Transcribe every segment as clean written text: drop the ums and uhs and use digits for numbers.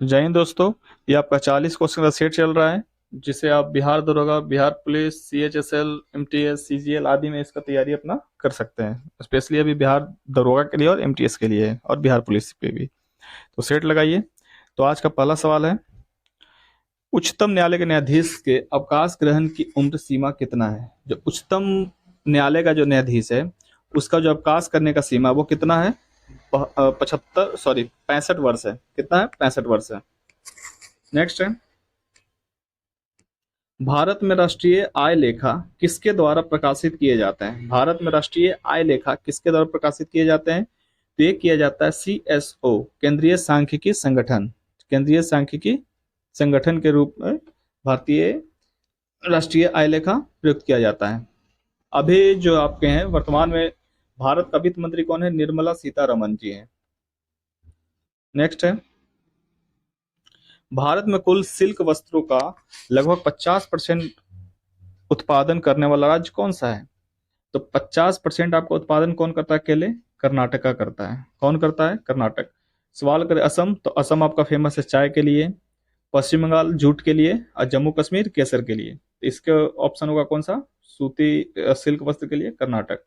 जय हिंद दोस्तों। ये आपका 40 क्वेश्चन का सेट चल रहा है, जिसे आप बिहार दरोगा, Bihar police, CHSL, MTS, CGL आदि में इसका तैयारी अपना कर सकते हैं। स्पेशली अभी बिहार दरोगा के लिए और MTS के लिए है, और बिहार पुलिस पे भी। तो सेट लगाइए। तो आज का पहला सवाल है, उच्चतम न्यायालय के न्यायाधीश के अवकाश ग्रहण की उम्र सीमा कितना है? जो उच्चतम न्यायालय का जो न्यायाधीश है, उसका जो अवकाश करने का सीमा वो कितना है? 65 वर्ष है। कितना है? 65 वर्ष है। नेक्स्ट है, भारत में राष्ट्रीय आय लेखा किसके द्वारा प्रकाशित किए जाते हैं? भारत में राष्ट्रीय आय लेखा किसके द्वारा प्रकाशित किए जाते हैं? तो ये किया जाता है CSO, केंद्रीय सांख्यिकी संगठन। केंद्रीय सांख्यिकी संगठन के रूप में भारतीय राष्ट्रीय आय लेखा प्रयुक्त किया जाता है। अभी जो आपके हैं वर्तमान में भारत का वित्त मंत्री कौन है? निर्मला सीतारमन जी हैं। नेक्स्ट है, भारत में कुल सिल्क वस्त्रों का लगभग 50% उत्पादन करने वाला राज्य कौन सा है? तो 50% आपका उत्पादन कौन करता है? अकेले कर्नाटका करता है। कौन करता है? कर्नाटक। सवाल करें असम, तो असम आपका फेमस है चाय के लिए, पश्चिम बंगाल जूट के लिए, और जम्मू कश्मीर केसर के लिए। तो इसका ऑप्शन होगा कौन सा? सूती सिल्क वस्त्र के लिए कर्नाटक।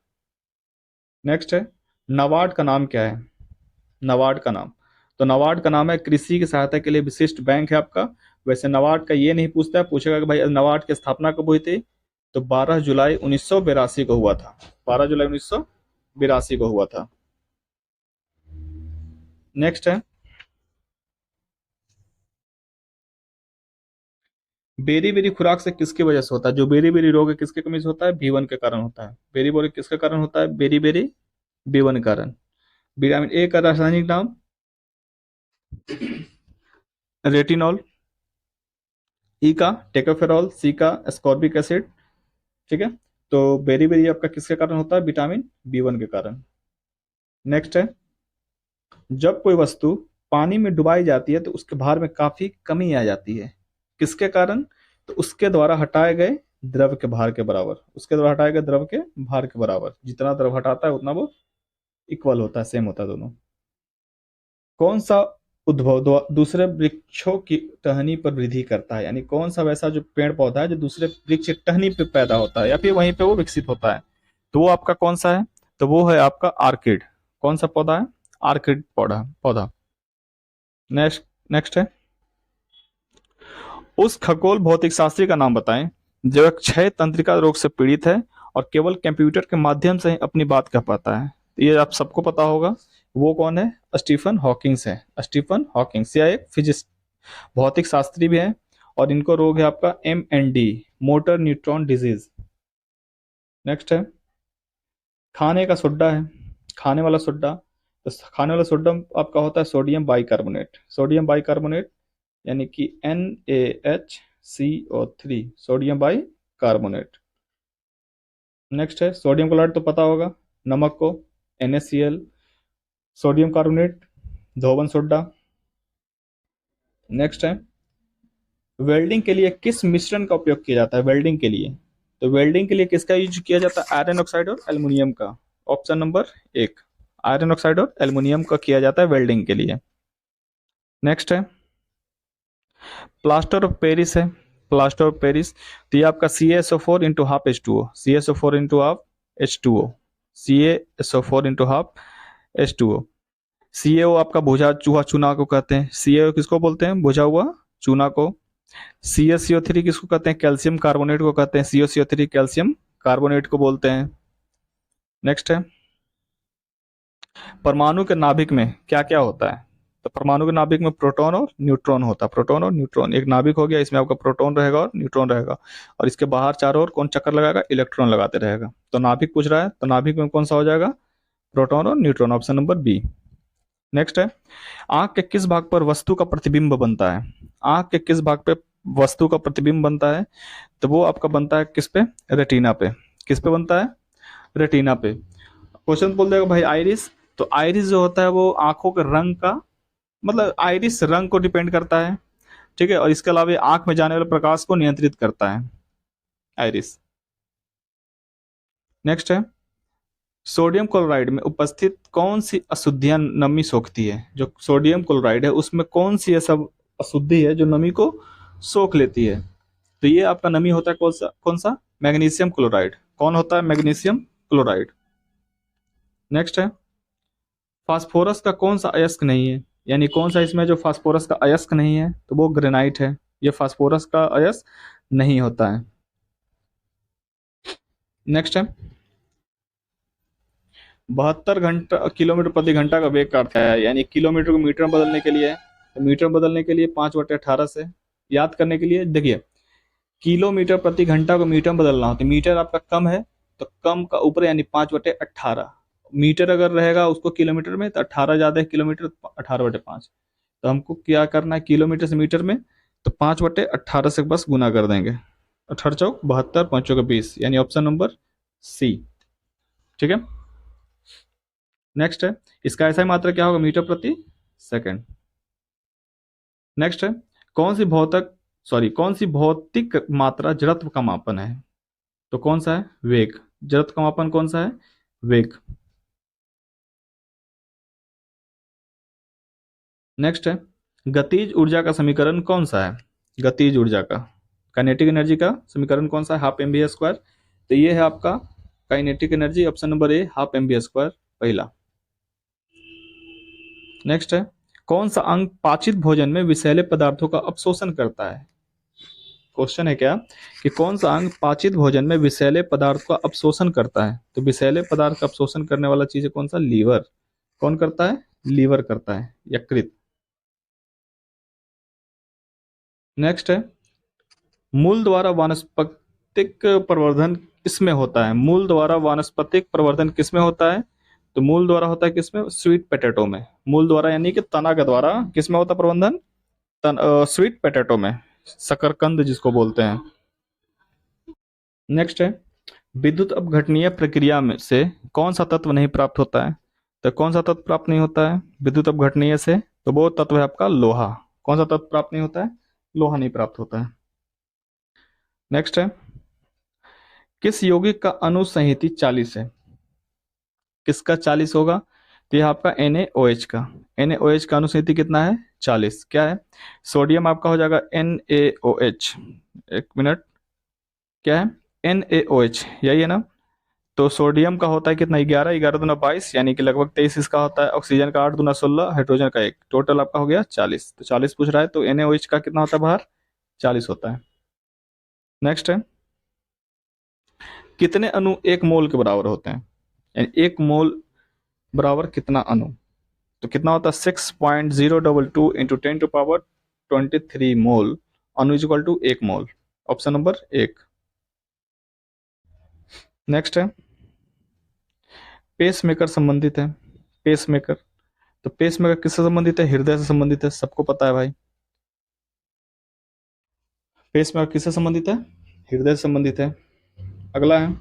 नेक्स्ट है, नाबार्ड का नाम क्या है? नाबार्ड का नाम, तो नाबार्ड का नाम है कृषि की सहायता के लिए विशिष्ट बैंक है आपका। वैसे नाबार्ड का ये नहीं पूछता है, पूछेगा कि भाई नाबार्ड की स्थापना कब हुई थी? तो 12 जुलाई 1982 को हुआ था। 12 जुलाई 1982 को हुआ था। नेक्स्ट है, बेरी बेरी खुराक से किसकी वजह से होता है? जो बेरी बेरी रोग है किसके कमी से होता है? B1 के कारण होता है। बेरी बेरी किसके कारण होता है? बेरी बेरी B1 के कारण। विटामिन A का रासायनिक नाम रेटिनॉल, ई का टेकोफेरॉल, सी का एस्कॉर्बिक एसिड। ठीक है, तो बेरी बेरी आपका किसके कारण होता है? विटामिन B1 के कारण। नेक्स्ट है, जब कोई वस्तु पानी में डुबाई जाती है तो उसके भार में काफी कमी आ जाती है। किसके कारण? तो उसके द्वारा हटाए गए द्रव के भार के बराबर। उसके द्वारा हटाए गए द्रव के भार के बराबर। जितना द्रव हटाता है उतना वो इक्वल होता है, सेम होता है दोनों। कौन सा उद्भव दूसरे वृक्षों की टहनी पर वृद्धि करता है? यानी कौन सा वैसा जो पेड़ पौधा है जो दूसरे वृक्ष की टहनी पे पैदा होता है या फिर वहीं पे वो विकसित होता है? तो वो आपका कौन सा है? तो वो है आपका आर्किड। कौन सा पौधा है? आर्किड पौधा पौधा। नेक्स्ट नेक्स्ट है, उस खगोल भौतिक शास्त्री का नाम बताएं जो एक क्षय तंत्रिका रोग से पीड़ित है और केवल कंप्यूटर के माध्यम से ही अपनी बात कह पाता है। ये आप सबको पता होगा। वो कौन है? स्टीफन हॉकिंग्स है। स्टीफन हॉकिंग्स या एक फिजिस्ट, भौतिक शास्त्री भी है, और इनको रोग है आपका MND, motor neutron disease. Next है, खाने का सोडा है, खाने वाला सोडा। तो खाने वाला सोडा आपका होता है सोडियम बाइकार्बोनेट। सोडियम बाइकार्बोनेट यानी कि NaHCO3, sodium bicarbonate. Next है, सोडियम क्लोराइड तो पता होगा, नमक को NaCl, सोडियम कार्बोनेट धोबन सोडा। नेक्स्ट है, वेल्डिंग के लिए किस मिश्रण का उपयोग किया जाता है? वेल्डिंग के लिए, तो वेल्डिंग के लिए किसका यूज किया जाता है? आयरन ऑक्साइड और एल्युमिनियम का। ऑप्शन नंबर 1, आयरन ऑक्साइड और एल्युमिनियम का किया जाता है वेल्डिंग के लिए। नेक्स्ट है, प्लास्टर ऑफ पेरिस है। प्लास्टर ऑफ पेरिस, तो ये आपका CaSO4 × 12H2O, CaSO4 × half H2O। CaO आपका बुझा चूहा चूना को कहते हैं। CaO किसको बोलते हैं? बुझा हुआ चूना को। CaCO3 किसको कहते हैं? कैल्शियम कार्बोनेट को कहते हैं। CaCO3 कैल्शियम कार्बोनेट को बोलते हैं। नेक्स्ट है, परमाणु के नाभिक में क्या क्या होता है? तो परमाणु के नाभिक में प्रोटॉन और न्यूट्रॉन होता है। प्रोटॉन और न्यूट्रॉन, एक नाभिक हो गया, इसमें आपका प्रोटॉन रहेगा और न्यूट्रॉन रहेगा, और इसके बाहर चारों ओर कौन चक्कर लगाएगा? इलेक्ट्रॉन लगाते रहेगा। तो नाभिक पूछ रहा है, तो नाभिक में कौन सा हो जाएगा? प्रोटॉन और neutron, option number B. Next है, आंख के किस भाग पर वस्तु का प्रतिबिंब बनता है? आंख के किस भाग पे वस्तु का प्रतिबिंब बनता है? तो वो आपका बनता है किस पे? रेटिना पे। किस पे बनता है? रेटिना पे। क्वेश्चन बोल देगा भाई आइरिस, तो आइरिस जो होता है वो आंखों के रंग का, मतलब आइरिस रंग को डिपेंड करता है। ठीक है, और इसके अलावा ये आंख में जाने वाले प्रकाश को नियंत्रित करता है, आइरिस। नेक्स्ट है, सोडियम क्लोराइड में उपस्थित कौन सी अशुद्धियां नमी सोखती है? जो सोडियम क्लोराइड है उसमें कौन सी ये सब अशुद्धि है जो नमी को सोख लेती है। तो ये आपका नमी होता है कौन सा मैग्नीशियम क्लोराइड। कौन होता है मैग्नीशियम क्लोराइड। नेक्स्ट है फास्फोरस का कौन सा अयस्क नहीं है, यानी कौन सा इसमें जो फास्फोरस का अयस्क नहीं है, तो वो ग्रेनाइट है। ये फास्फोरस का अयस्क नहीं होता है। नेक्स्ट है 72 किलोमीटर प्रति घंटा का वेग का अर्थ है, यानी किलोमीटर को मीटर में बदलने के लिए, तो मीटर में बदलने के लिए 5/18 से याद करने के लिए देखिए, किलोमीटर प्रति घंटा को मीटर में बदलना हो तो मीटर आपका कम है, तो कम का ऊपर यानी 5/18। मीटर अगर रहेगा उसको किलोमीटर में तो 18 ज्यादा है किलोमीटर, 18/5। तो हमको क्या करना है किलोमीटर से मीटर में, तो 5/18 से बस गुना कर देंगे। 18×4 = 72, 5×20, यानी ऑप्शन नंबर सी। ठीक है। नेक्स्ट है इसका ऐसा ही मात्रा क्या होगा मीटर प्रति सेकंड। नेक्स्ट है कौन सी भौतिक मात्रा जड़त्व का मापन है, तो कौन सा है वेग। जड़त्व का मापन कौन सा है वेग। नेक्स्ट है गतिज ऊर्जा का समीकरण कौन सा है, गतिज ऊर्जा का काइनेटिक एनर्जी का समीकरण कौन सा है, 12 mv²। तो ये है आपका kinetic energy, option number A 12 mv² पहला। नेक्स्ट है कौन सा अंग पाचित भोजन में विषैले पदार्थों का अपशोषण करता है। क्वेश्चन है क्या कि कौन सा अंग पाचित भोजन में विषैले पदार्थ का अपशोषण करता है, तो विषैले पदार्थ का अपशोषण करने वाला चीज है कौन सा लीवर। कौन करता है लीवर करता है, यकृत। नेक्स्ट है मूल द्वारा वानस्पतिक प्रवर्धन किसमें होता है, मूल द्वारा वानस्पतिक प्रवर्धन किसमें होता है, तो मूल द्वारा होता है किसमें स्वीट पोटैटो में। मूल द्वारा यानी कि तना के द्वारा किसमें होता है प्रबंधन, स्वीट पोटैटो में, शकरकंद जिसको बोलते हैं। नेक्स्ट है विद्युत अपघटनीय प्रक्रिया में से कौन सा तत्व नहीं प्राप्त होता है, तो कौन सा तत्व प्राप्त नहीं होता है विद्युत अपघटनीय से, तो वो तत्व है आपका लोहा। कौन सा तत्व प्राप्त नहीं होता है लोहा नहीं प्राप्त होता है। नेक्स्ट है किस यौगिक का अणु संहति 40 है, किसका 40 होगा, तो यह आपका NaOH का, NaOH का अणु संहति कितना है 40। क्या है सोडियम आपका हो जाएगा NaOH, एक मिनट, क्या है NaOH यही है ना। तो सोडियम का होता है कितना 11, 11×2 = 22, यानी कि लगभग 23 इसका होता है। ऑक्सीजन का 8×16, हाइड्रोजन का 1, टोटल आपका हो गया 40। तो 40 पूछ रहा है, तो NaOH का कितना होता है बाहर 40 होता है। नेक्स्ट है कितने अणु 1 मोल के बराबर होते हैं, यानी 1 मोल बराबर कितना अणु, तो कितना होता है 6.022 × 10⁻23 मोल अणु equal to 1 mole, option number 1। Next है पेस मेकर संबंधित है, पेस मेकर, तो पेस मेकर किससे संबंधित है हृदय से संबंधित है, सबको पता है भाई। पेस मेकर किससे संबंधित है हृदय से संबंधित है। अगला है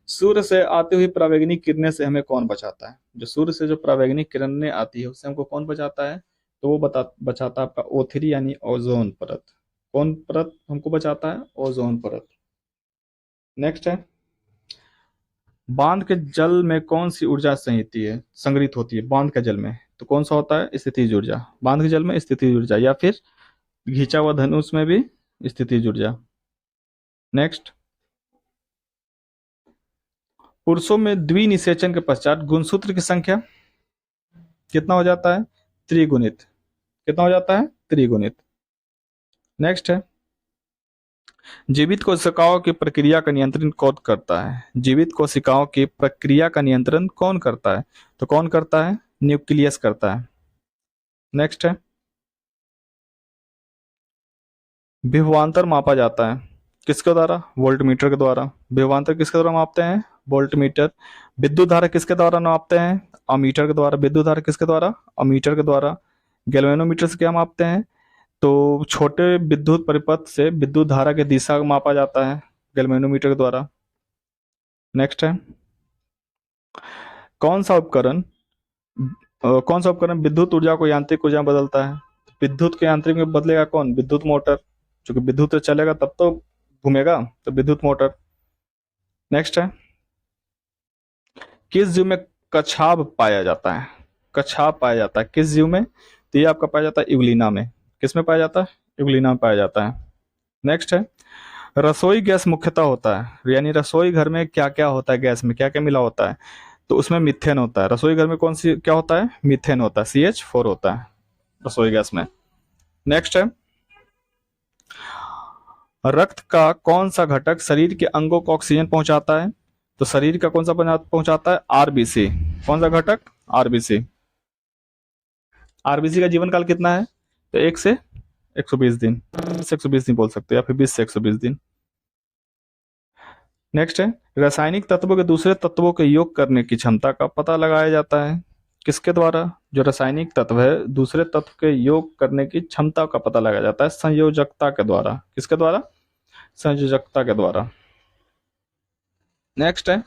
सूर्य से आती हुई परावैंगनिक किरणें से हमें कौन बचाता है, जो सूर्य से जो परावैंगनिक किरणें आती है उससे हमको कौन बचाता है, तो वो बचाता है आपका O3 यानी ओजोन परत। कौन परत हमको बचाता है ओजोन परत। नेक्स्ट है बांध के जल में कौन सी ऊर्जा संग्रहित होती है बांध के जल में, तो कौन सा होता है स्थितिज ऊर्जा, बांध के जल में स्थितिज ऊर्जा, या फिर घिंचा हुआ धनुष में भी स्थितिज ऊर्जा। नेक्स्ट पुरुषों में द्विनिषेचन के पश्चात गुणसूत्र की संख्या कितना हो जाता है त्रिगुणित, कितना हो जाता है त्रिगुणित। नेक्स्ट है जीवित कोशिकाओं की प्रक्रिया का नियंत्रण कौन करता है, जीवित कोशिकाओं की प्रक्रिया का नियंत्रण कौन करता है, तो कौन करता है न्यूक्लियस करता है। नेक्स्ट है विभवांतर मापा जाता है किसके द्वारा वोल्टमीटर के द्वारा, विभवांतर किसके द्वारा मापते हैं वोल्टमीटर। विद्युत धारा किसके द्वारा मापते हैं अमीटर के द्वारा, विद्युत धारा किसके द्वारा अमीटर के द्वारा। गैल्वेनोमीटर से क्या मापते हैं, तो छोटे विद्युत परिपथ से विद्युत धारा की दिशा को मापा जाता है गैल्वेनोमीटर के द्वारा। नेक्स्ट है कौन सा उपकरण विद्युत ऊर्जा को यांत्रिक ऊर्जा में बदलता है, विद्युत को यांत्रिक में बदलेगा कौन विद्युत मोटर, क्योंकि विद्युत चलेगा तब तो घूमेगा, तो विद्युत मोटर। नेक्स्ट है किस जीव में कछाव पाया जाता है, कछाव पाया जाता है किस जीव में, तो ये आपका पाया जाता है इवलिना में। किस में पाया जाता है? इवलिना में पाया जाता है। नेक्स्ट है, रसोई गैस मुख्यतः होता है, यानी रसोई घर में क्या क्या होता है, गैस में क्या क्या मिला होता है, तो उसमें मीथेन होता है। रसोई घर में कौन सी क्या होता है? मीथेन होता है, CH4 होता है रसोई गैस में। नेक्स्ट है, रक्त का कौन सा घटक शरीर के अंगों को ऑक्सीजन पहुंचाता है? तो शरीर का कौन सा पहुंचाता है? आरबीसी। कौन सा घटक? आरबीसी। आरबीसी का जीवन काल कितना है? तो 1 से 120 दिन, 120 दिन बोल सकते हैं, या फिर 20 से 120 दिन। नेक्स्ट है, रासायनिक तत्वों के दूसरे तत्वों के योग करने की क्षमता का पता लगाया जाता है। किसके द्वारा? जो रासायनिक तत्व है दूसरे तत्व के योग करने की क्षमता का पता लगाया जाता है संयोजकता के द्वारा। किसके द्वारा? संयोजकता के द्वारा। नेक्स्ट है,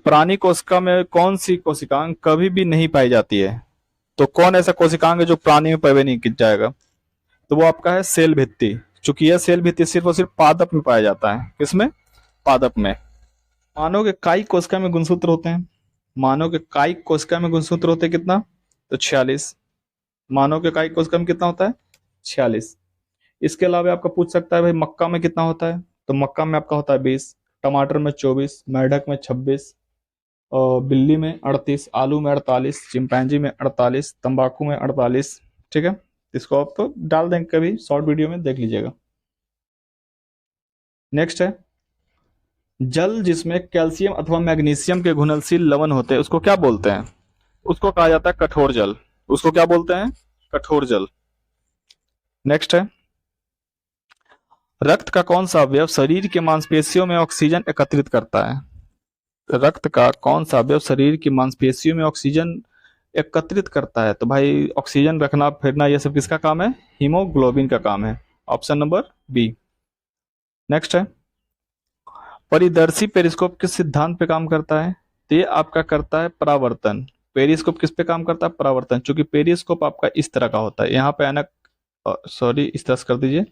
प्राणी कोशिका में कौन सी कोशिकांग कभी भी नहीं पाई जाती है? तो कौन ऐसा कोशिकांग है जो प्राणी में पाया नहीं किया जाएगा? तो वो आपका है सेल भित्ति। चूंकि यह सेल भित्ति सिर्फ और सिर्फ पादप में पाया जाता है। किसमें? पादप में। मानव के कायिक कोशिका में गुणसूत्र होते हैं। मानव के कायिक कोशिका में गुणसूत्र होते हैं कितना? तो 46। मानव के कायिक कोशिका में कितना होता है? 46। इसके अलावा आपका पूछ सकता है भाई मक्का में कितना होता है? तो मक्का में आपका होता है 20, टमाटर में 24, मेढक में 26, और बिल्ली में 38, आलू में 48, चिंपैंजी में 48, तंबाकू में 48। ठीक है, इसको आप तो डाल देंगे कभी शॉर्ट वीडियो में, देख लीजिएगा। नेक्स्ट है, जल जिसमें कैल्शियम अथवा मैग्नीशियम के घुलनशील लवण होते हैं उसको क्या बोलते हैं? उसको कहा जाता है कठोर जल। उसको क्या बोलते हैं? कठोर जल। नेक्स्ट है, रक्त का कौन सा अवयव शरीर के मांसपेशियों में ऑक्सीजन एकत्रित करता है? रक्त का कौन सा अवयव शरीर की मांसपेशियों में ऑक्सीजन एकत्रित करता है? तो भाई ऑक्सीजन रखना फिरना ये सब किसका काम है? हीमोग्लोबिन का काम है। Option number B. नेक्स्ट है, परिदर्शी पेरिस्कोप किस सिद्धांत पे काम करता है? तो ये आपका करता है परावर्तन। पेरिस्कोप किस पे काम करता है? परावर्तन। चूंकि पेरिस्कोप आपका इस तरह का होता है, यहाँ पे ऐनक, सॉरी इस तरह से कर दीजिए,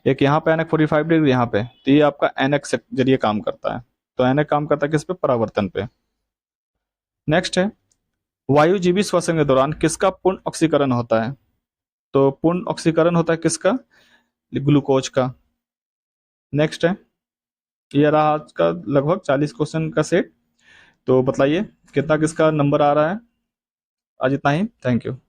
एक यहाँ पे ऐनक 45 डिग्री यहाँ पे, तो ये आपका ऐनक से जरिए काम करता है। तो ऐनक काम करता है किस पे? परावर्तन पे। नेक्स्ट है, वायुजीवी श्वसन के दौरान किसका पूर्ण ऑक्सीकरण होता है? तो पूर्ण ऑक्सीकरण होता है किसका? ग्लूकोज का। नेक्स्ट है, ये रहा आज का लगभग 40 क्वेश्चन का सेट। तो बताइए कितना किसका नंबर आ रहा है? आज इतना ही। Thank you.